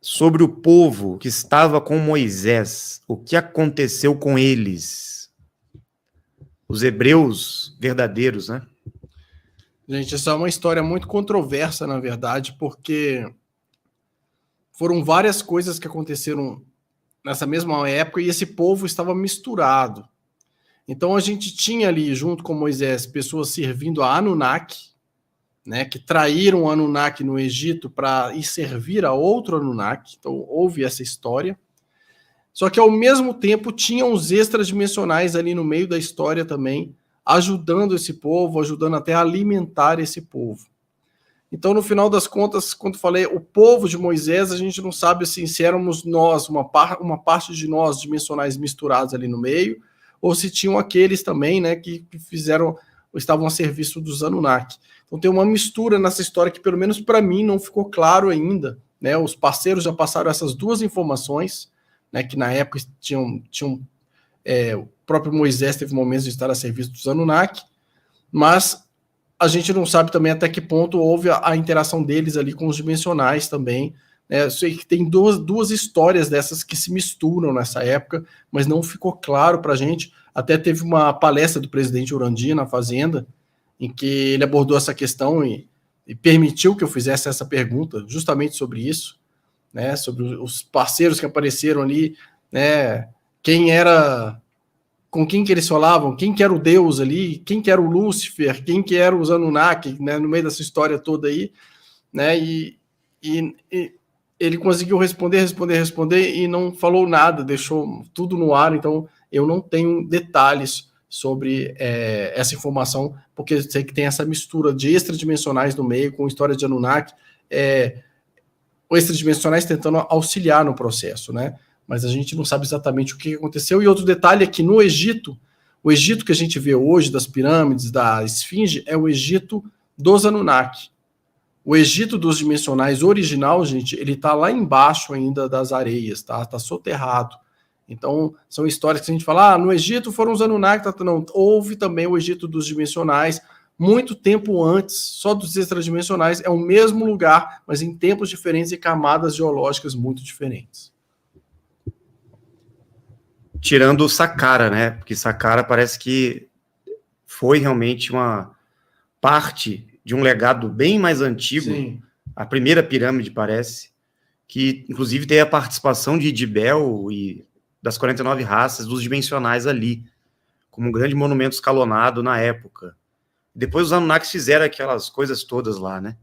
sobre o povo que estava com Moisés, o que aconteceu com eles? Os hebreus verdadeiros, né? Gente, essa é uma história muito controversa, na verdade, porque foram várias coisas que aconteceram nessa mesma época e esse povo estava misturado. Então a gente tinha ali, junto com Moisés, pessoas servindo a Anunnaki, né, que traíram o Anunnaki no Egito para ir servir a outro Anunnaki. Então houve essa história. Só que ao mesmo tempo tinham os extradimensionais ali no meio da história também, ajudando esse povo, ajudando até a alimentar esse povo. Então, no final das contas, quando falei o povo de Moisés, a gente não sabe assim, se éramos nós, uma parte de nós dimensionais misturados ali no meio, ou se tinham aqueles também, né, que fizeram, estavam a serviço dos Anunnaki. Então tem uma mistura nessa história que, pelo menos para mim, não ficou claro ainda, né? Os parceiros já passaram essas duas informações, né, que na época o próprio Moisés teve momentos de estar a serviço dos Anunnaki, mas a gente não sabe também até que ponto houve a interação deles ali com os dimensionais também. Eu sei que tem duas histórias dessas que se misturam nessa época, mas não ficou claro para a gente. Até teve uma palestra do presidente Urandir na Fazenda, em que ele abordou essa questão e permitiu que eu fizesse essa pergunta justamente sobre isso, né, sobre os parceiros que apareceram ali, né, quem era, com quem que eles falavam, quem que era o Deus ali, quem que era o Lúcifer, quem que era os Anunnaki, né, no meio dessa história toda aí, né, e ele conseguiu responder e não falou nada, deixou tudo no ar. Então eu não tenho detalhes sobre essa informação, porque eu sei que tem essa mistura de extradimensionais no meio, com história de Anunnaki, extradimensionais tentando auxiliar no processo, né? Mas a gente não sabe exatamente o que aconteceu. E outro detalhe é que no Egito, o Egito que a gente vê hoje, das pirâmides, da esfinge, é o Egito dos Anunnaki. O Egito dos dimensionais original, gente, ele tá lá embaixo ainda das areias, tá? Tá soterrado. Então, são histórias que a gente fala, no Egito foram os Anunnaki, não, houve também o Egito dos dimensionais, muito tempo antes, só dos extradimensionais, é o mesmo lugar, mas em tempos diferentes e camadas geológicas muito diferentes. Tirando o Saqqara, né? Porque Saqqara parece que foi realmente uma parte de um legado bem mais antigo. Sim. A primeira pirâmide, parece, que inclusive tem a participação de Idibel e das 49 raças dos dimensionais ali, como um grande monumento escalonado na época. Depois os Anunnakis fizeram aquelas coisas todas lá, né?